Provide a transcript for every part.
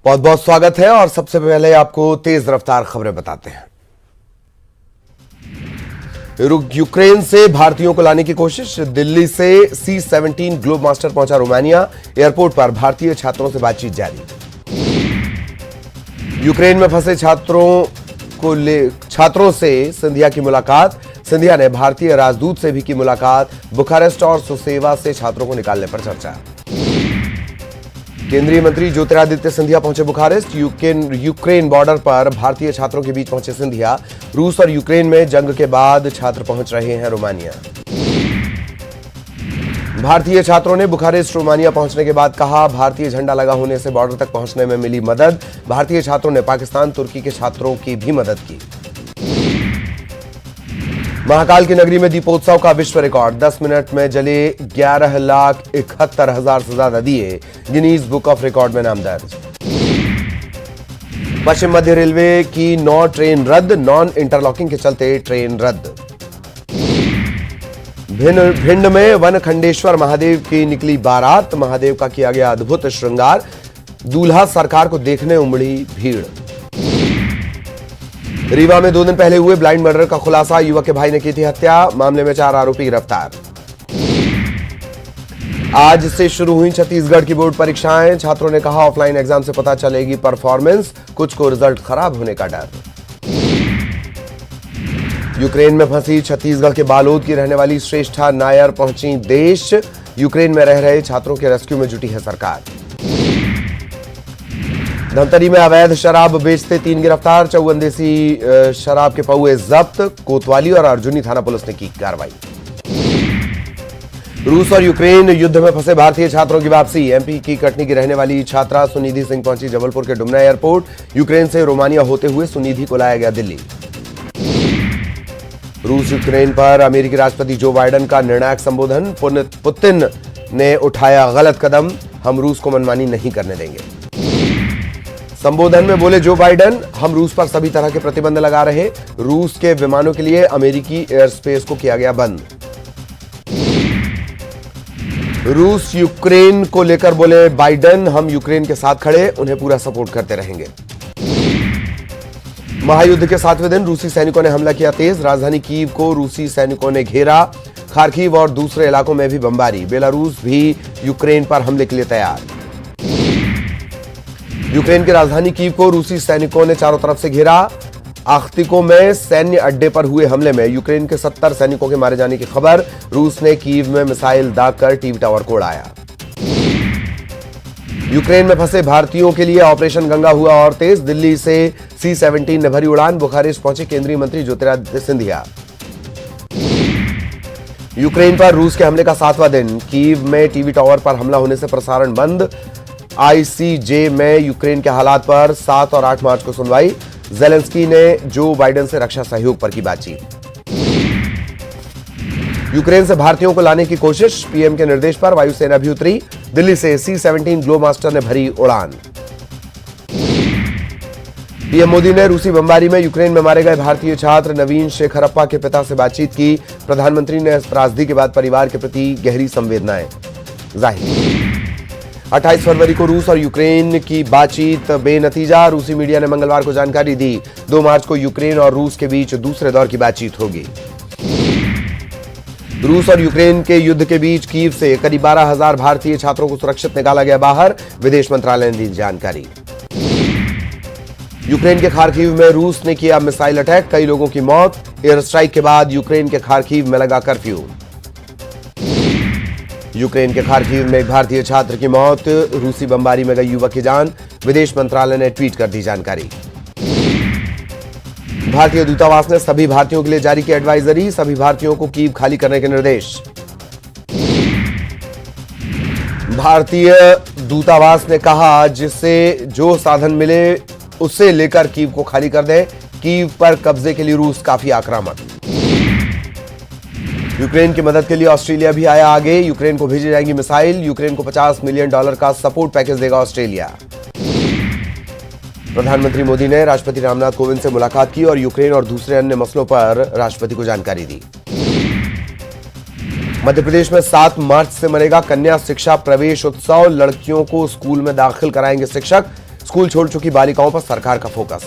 बहुत बहुत स्वागत है और सबसे पहले आपको तेज रफ्तार खबरें बताते हैं। यूक्रेन से भारतीयों को लाने की कोशिश। दिल्ली से C-17 ग्लोब मास्टर पहुंचा रोमानिया। एयरपोर्ट पर भारतीय छात्रों से बातचीत जारी। यूक्रेन में फंसे छात्रों से सिंधिया की मुलाकात। सिंधिया ने भारतीय राजदूत से भी की मुलाकात। बुखारेस्ट और सुसेवा से छात्रों को निकालने पर चर्चा। केंद्रीय मंत्री ज्योतिरादित्य सिंधिया पहुंचे बुखारेस्ट। यूक्रेन बॉर्डर पर भारतीय छात्रों के बीच पहुंचे सिंधिया। रूस और यूक्रेन में जंग के बाद छात्र पहुंच रहे हैं रोमानिया। भारतीय छात्रों ने बुखारेस्ट रोमानिया पहुंचने के बाद कहा, भारतीय झंडा लगा होने से बॉर्डर तक पहुंचने में मिली मदद। भारतीय छात्रों ने पाकिस्तान तुर्की के छात्रों की भी मदद की। महाकाल की नगरी में दीपोत्सव का विश्व रिकॉर्ड। 10 मिनट में जले 11,71,000 से ज्यादा दिए। गिनीज बुक ऑफ रिकॉर्ड में नाम दर्ज। पश्चिम मध्य रेलवे की 9 ट्रेन रद्द। नॉन इंटरलॉकिंग के चलते ट्रेन रद्द। भिंड में वनखंडेश्वर महादेव की निकली बारात। महादेव का किया गया अद्भुत श्रृंगार। दूल्हा सरकार को देखने उमड़ी भीड़। रीवा में 2 दिन पहले हुए ब्लाइंड मर्डर का खुलासा। युवक के भाई ने की थी हत्या। मामले में 4 आरोपी गिरफ्तार। आज से शुरू हुई छत्तीसगढ़ की बोर्ड परीक्षाएं। छात्रों ने कहा, ऑफलाइन एग्जाम से पता चलेगी परफॉर्मेंस। कुछ को रिजल्ट खराब होने का डर। यूक्रेन में फंसी छत्तीसगढ़ के बालोद की रहने वाली श्रेष्ठा नायर पहुंची देश। यूक्रेन में रह रहे छात्रों के रेस्क्यू में जुटी है सरकार। धमतरी में अवैध शराब बेचते 3 गिरफ्तार। 54 देसी शराब के पौए जब्त। कोतवाली और अर्जुनी थाना पुलिस ने की कार्रवाई। रूस और यूक्रेन युद्ध में फंसे भारतीय छात्रों की वापसी। एमपी की कटनी की रहने वाली छात्रा सुनिधि सिंह पहुंची जबलपुर के डुमना एयरपोर्ट। यूक्रेन से रोमानिया होते हुए सुनिधि को लाया गया दिल्ली। रूस यूक्रेन पर अमेरिकी राष्ट्रपति जो बाइडेन का निर्णायक संबोधन। पुतिन ने उठाया गलत कदम। हम रूस को मनमानी नहीं करने देंगे। संबोधन में बोले जो बाइडेन, हम रूस पर सभी तरह के प्रतिबंध लगा रहे। रूस के विमानों के लिए अमेरिकी एयर स्पेस को किया गया बंद। रूस यूक्रेन को लेकर बोले बाइडेन, हम यूक्रेन के साथ खड़े, उन्हें पूरा सपोर्ट करते रहेंगे। महायुद्ध के 7वें दिन रूसी सैनिकों ने हमला किया तेज। राजधानी कीव को रूसी सैनिकों ने घेरा। खार्किव और दूसरे इलाकों में भी बमबारी। बेलारूस भी यूक्रेन पर हमले के लिए तैयार। यूक्रेन की राजधानी कीव को रूसी सैनिकों ने चारों तरफ से घेरा। आख्तिको में सैन्य अड्डे पर हुए हमले में यूक्रेन के 70 सैनिकों के मारे जाने की खबर। रूस ने कीव में मिसाइल दागकर टीवी टावर को उड़ाया। यूक्रेन में फंसे भारतीयों के लिए ऑपरेशन गंगा हुआ और तेज। दिल्ली से C-17 ने भरी उड़ान। बुखारेस्ट पहुंचे केंद्रीय मंत्री ज्योतिरादित्य सिंधिया। यूक्रेन पर रूस के हमले का 7वां दिन। कीव में टीवी टावर पर हमला होने से प्रसारण बंद। ICJ में यूक्रेन के हालात पर 7 और 8 मार्च को सुनवाई। जेलेंस्की ने जो बाइडेन से रक्षा सहयोग पर की बातचीत। यूक्रेन से भारतीयों को लाने की कोशिश। पीएम के निर्देश पर वायुसेना भी उतरी। दिल्ली से C-17 ग्लोब मास्टर ने भरी उड़ान। पीएम मोदी ने रूसी बमबारी में यूक्रेन में मारे गए भारतीय छात्र नवीन शेखरप्पा के पिता से बातचीत की। प्रधानमंत्री ने त्रासदी के बाद परिवार के प्रति गहरी संवेदनाएं जाहिर। 28 फरवरी को रूस और यूक्रेन की बातचीत बेनतीजा। रूसी मीडिया ने मंगलवार को जानकारी दी। 2 मार्च को यूक्रेन और रूस के बीच दूसरे दौर की बातचीत होगी। रूस और यूक्रेन के युद्ध के बीच कीव से करीब 12,000 भारतीय छात्रों को सुरक्षित निकाला गया बाहर। विदेश मंत्रालय ने दी जानकारी। यूक्रेन के खार्किव में रूस ने किया मिसाइल अटैक। कई लोगों की मौत। एयर स्ट्राइक के बाद यूक्रेन के खार्किव में लगा कर्फ्यू। यूक्रेन के खार्किव में एक भारतीय छात्र की मौत। रूसी बमबारी में गई युवक की जान। विदेश मंत्रालय ने ट्वीट कर दी जानकारी। भारतीय दूतावास ने सभी भारतीयों के लिए जारी की एडवाइजरी। सभी भारतीयों को कीव खाली करने के निर्देश। भारतीय दूतावास ने कहा, जिससे जो साधन मिले उससे लेकर कीव को खाली कर दें। कीव पर कब्जे के लिए रूस काफी आक्रामक। यूक्रेन की मदद के लिए ऑस्ट्रेलिया भी आया आगे। यूक्रेन को भेजी जाएंगी मिसाइल। यूक्रेन को $50 मिलियन का सपोर्ट पैकेज देगा ऑस्ट्रेलिया। प्रधानमंत्री मोदी ने राष्ट्रपति रामनाथ कोविंद से मुलाकात की और यूक्रेन और दूसरे अन्य मसलों पर राष्ट्रपति को जानकारी दी। मध्य प्रदेश में 7 मार्च से मनेगा कन्या शिक्षा प्रवेश उत्सव। लड़कियों को स्कूल में दाखिल कराएंगे शिक्षक। स्कूल छोड़ चुकी बालिकाओं पर सरकार का फोकस।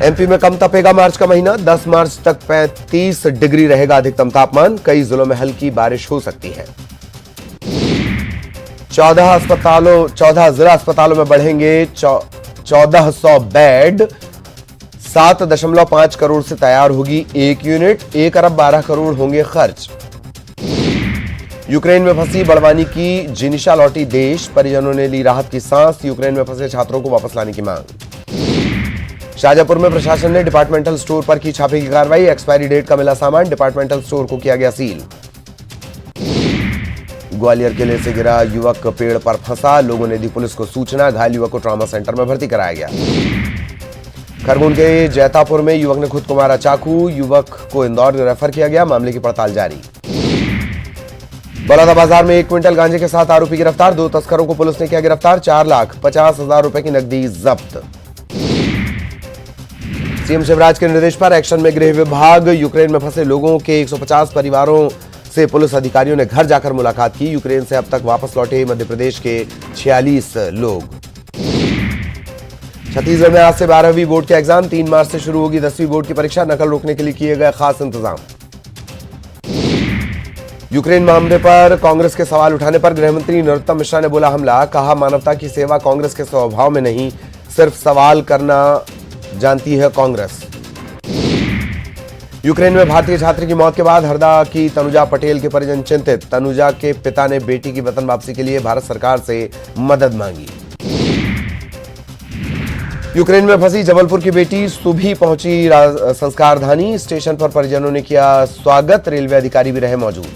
एमपी में कम तपेगा मार्च का महीना, 10 मार्च तक 35 डिग्री रहेगा अधिकतम तापमान, कई जिलों में हल्की बारिश हो सकती है। 14 जिला अस्पतालों में बढ़ेंगे 1400 बेड, 7.5 करोड़ से तैयार होगी एक यूनिट, 1 अरब 12 करोड़ होंगे खर्च। यूक्रेन में फंसी बड़वानी की जिनिशा लौटी देश, परिजनों ने ली राहत की सांस, यूक्रेन में फंसे छात्रों को वापस लाने की मांग। शाजापुर में प्रशासन ने डिपार्टमेंटल स्टोर पर की छापे की कार्रवाई, एक्सपायरी डेट का मिला सामान, डिपार्टमेंटल स्टोर को किया गया सील। ग्वालियर किले से गिरा युवक पेड़ पर फंसा, लोगों ने दी पुलिस को सूचना, घायल युवक को ट्रॉमा सेंटर में भर्ती कराया गया। खरगोन के जैतापुर में युवक ने खुद को मारा चाकू, युवक को इंदौर रेफर किया गया, मामले की पड़ताल जारी। बलौदा बाजार में 1 क्विंटल गांजे के साथ आरोपी गिरफ्तार, 2 तस्करों को पुलिस ने किया गिरफ्तार, 4,50,000 रुपए की नकदी जब्त। सीएम शिवराज के निर्देश पर एक्शन में गृह विभाग, यूक्रेन में फंसे लोगों के 150 परिवारों से पुलिस अधिकारियों ने घर जाकर मुलाकात की, यूक्रेन से अब तक वापस लौटे मध्य प्रदेश के 46 लोग। छत्तीसगढ़ में आज से 12वीं बोर्ड के एग्जाम, 3 मार्च से शुरू होगी 10वीं बोर्ड की परीक्षा, नकल रोकने के लिए किए गए खास इंतजाम। यूक्रेन मामले पर कांग्रेस के सवाल उठाने पर गृहमंत्री नरोत्तम मिश्रा ने बोला हमला, कहा मानवता की सेवा कांग्रेस के स्वभाव में नहीं, सिर्फ सवाल करना जानती है कांग्रेस। यूक्रेन में भारतीय छात्र की मौत के बाद हरदा की तनुजा पटेल के परिजन चिंतित, तनुजा के पिता ने बेटी की वतन वापसी के लिए भारत सरकार से मदद मांगी। यूक्रेन में फंसी जबलपुर की बेटी सुभी पहुंची संस्कारधानी, स्टेशन पर परिजनों ने किया स्वागत, रेलवे अधिकारी भी रहे मौजूद।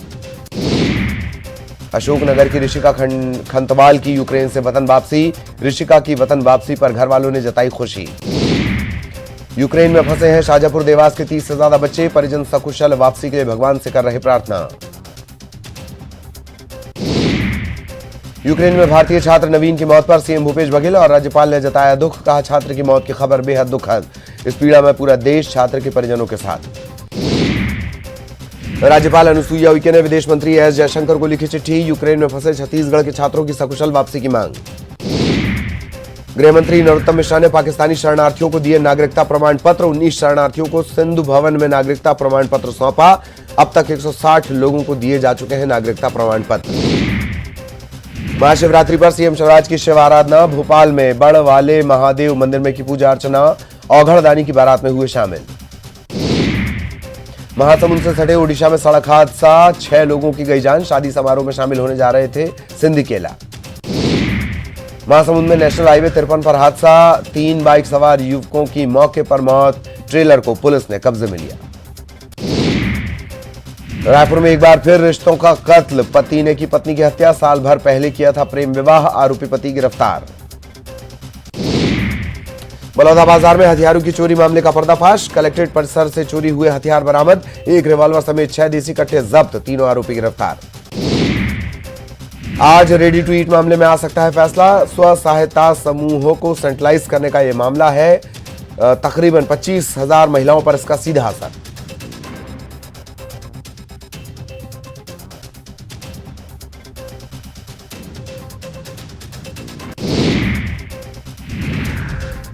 अशोकनगर की ऋषिका खंतवाल की यूक्रेन से वतन वापसी, ऋषिका की वतन वापसी पर घर वालों ने जताई खुशी। यूक्रेन में फंसे हैं शाजापुर देवास के 30 से ज्यादा बच्चे, परिजन सकुशल वापसी के लिए भगवान से कर रहे प्रार्थना। यूक्रेन में भारतीय छात्र नवीन की मौत पर सीएम भूपेश बघेल और राज्यपाल ने जताया दुख, कहा छात्र की मौत की खबर बेहद दुखद, इस पीड़ा में पूरा देश छात्र के परिजनों के साथ। राज्यपाल अनुसुईया उइके ने विदेश मंत्री एस जयशंकर को लिखी चिट्ठी, यूक्रेन में फंसे छत्तीसगढ़ के छात्रों की सकुशल वापसी की मांग। गृहमंत्री नरोत्तम मिश्रा ने पाकिस्तानी शरणार्थियों को दिए नागरिकता प्रमाण पत्र, 19 शरणार्थियों को सिंधु भवन में नागरिकता प्रमाण पत्र सौंपा, अब तक 160 लोगों को दिए जा चुके हैं नागरिकता प्रमाण पत्र। महाशिवरात्रि पर सीएम शिवराज की शिव आराधना, भोपाल में बड़ वाले महादेव मंदिर में की पूजा अर्चना, औघड़दानी की बारात में हुए शामिल। महासमुंद से सटे ओडिशा में सड़क हादसा, 6 लोगों की गई जान, शादी समारोह में शामिल होने जा रहे थे सिंधिकेला। महासमुंद में नेशनल हाईवे 53 पर हादसा, 3 बाइक सवार युवकों की मौके पर मौत, ट्रेलर को पुलिस ने कब्जे में लिया। रायपुर में एक बार फिर रिश्तों का कत्ल, पति ने की पत्नी की हत्या, साल भर पहले किया था प्रेम विवाह, आरोपी पति गिरफ्तार। बलौदा बाजार में हथियारों की चोरी मामले का पर्दाफाश, कलेक्ट्रेट परिसर से चोरी हुए हथियार बरामद, 1 रिवॉल्वर समेत 6 देसी कट्टे जब्त, 3 आरोपी गिरफ्तार। आज रेडी टू ईट मामले में आ सकता है फैसला, स्व सहायता समूहों को सेंट्रलाइज करने का यह मामला है, तकरीबन 25,000 महिलाओं पर इसका सीधा असर।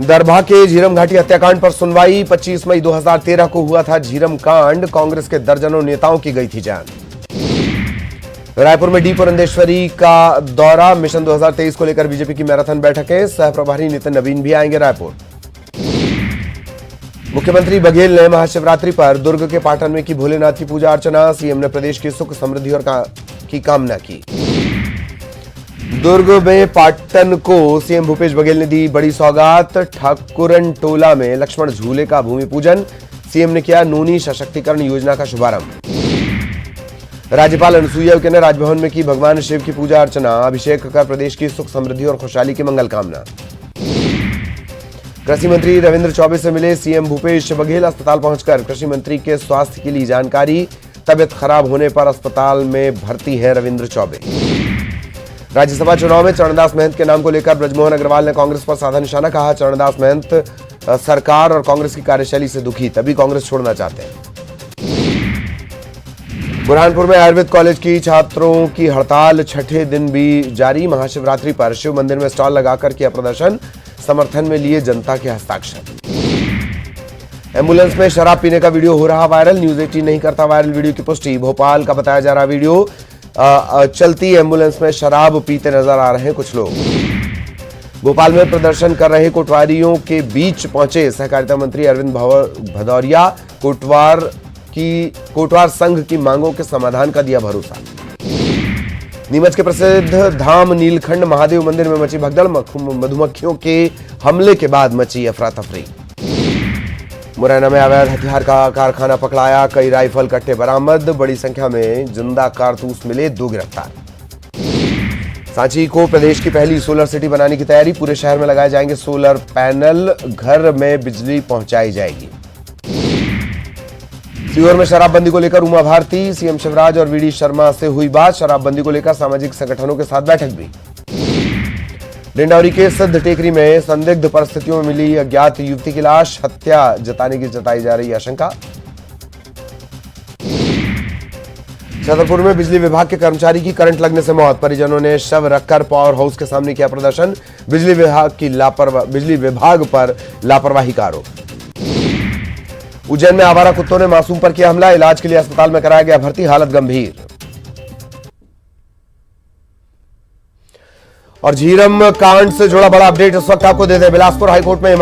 दरभा के झीरम घाटी हत्याकांड पर सुनवाई, 25 मई 2013 को हुआ था झीरम कांड, कांग्रेस के दर्जनों नेताओं की गई थी जान। रायपुर में डी पुरंदेश्वरी का दौरा, मिशन 2023 को लेकर बीजेपी की मैराथन बैठकें, सह प्रभारी नितिन नवीन भी आएंगे रायपुर। मुख्यमंत्री बघेल ने महाशिवरात्रि पर दुर्ग के पाटन में की भोलेनाथ की पूजा अर्चना, सीएम ने प्रदेश की सुख समृद्धि और की कामना की। दुर्ग में पाटन को सीएम भूपेश बघेल ने दी बड़ी सौगात, ठाकुरन टोला में लक्ष्मण झूले का भूमि पूजन, सीएम ने किया नूनी सशक्तिकरण योजना का शुभारंभ। राज्यपाल अनुसुईया उइके ने राजभवन में की भगवान शिव की पूजा अर्चना, अभिषेक कर प्रदेश की सुख समृद्धि और खुशहाली की मंगल कामना। कृषि मंत्री रविंद्र चौबे से मिले सीएम भूपेश बघेल, अस्पताल पहुंचकर कृषि मंत्री के स्वास्थ्य की ली जानकारी, तबियत खराब होने पर अस्पताल में भर्ती है रविंद्र चौबे। राज्यसभा चुनाव में चरणदास महंत के नाम को लेकर ब्रजमोहन अग्रवाल ने कांग्रेस पर साधा निशाना, कहा चरणदास महंत सरकार और कांग्रेस की कार्यशैली से दुखी, तभी कांग्रेस छोड़ना चाहते हैं। बुरहानपुर में आयुर्वेद कॉलेज की छात्रों की हड़ताल छठे दिन भी जारी। महाशिवरात्रि पर शिव मंदिर में स्टॉल लगाकर किया प्रदर्शन, समर्थन में लिए जनता के हस्ताक्षर। एम्बुलेंस में शराब पीने का वीडियो हो रहा वायरल, न्यूज 18 नहीं करता वायरल वीडियो की पुष्टि। भोपाल का बताया जा रहा वीडियो, चलती एम्बुलेंस में शराब पीते नजर आ रहे हैं कुछ लोग। भोपाल में प्रदर्शन कर रहे कोटवारियों के बीच पहुंचे सहकारिता मंत्री अरविंद भदौरिया। कोटवार संघ की मांगों के समाधान का दिया भरोसा। नीमच के प्रसिद्ध धाम नीलखंड महादेव मंदिर में मची भगदड़, मधुमक्खियों के हमले के बाद मची अफरा तफरी। मुरैना में अवैध हथियार का कारखाना पकड़ाया, कई राइफल कट्टे बरामद, बड़ी संख्या में जिंदा कारतूस मिले, 2 गिरफ्तार। सांची को प्रदेश की पहली सोलर सिटी बनाने की तैयारी, पूरे शहर में लगाए जाएंगे सोलर पैनल, घर में बिजली पहुंचाई जाएगी। सीहोर में शराबबंदी को लेकर उमा भारती, सीएम शिवराज और वीडी शर्मा से हुई बात, शराबबंदी को लेकर सामाजिक संगठनों के साथ बैठक भी। डिंडौरी के सिद्ध टेकरी में संदिग्ध परिस्थितियों में मिली अज्ञात युवती की लाश, हत्या जताने की जताई जा रही आशंका। छतरपुर में बिजली विभाग के कर्मचारी की करंट लगने से मौत, परिजनों ने शव रखकर पावर हाउस के सामने किया प्रदर्शन, बिजली विभाग पर लापरवाही का आरोप। उज्जैन में आवारा कुत्तों ने मासूम पर किया हमला, इलाज के लिए अस्पताल में कराया गया भर्ती, हालत गंभीर। और झीरम कांड से जुड़ा बड़ा अपडेट इस वक्त आपको दे दें। बिलासपुर हाईकोर्ट में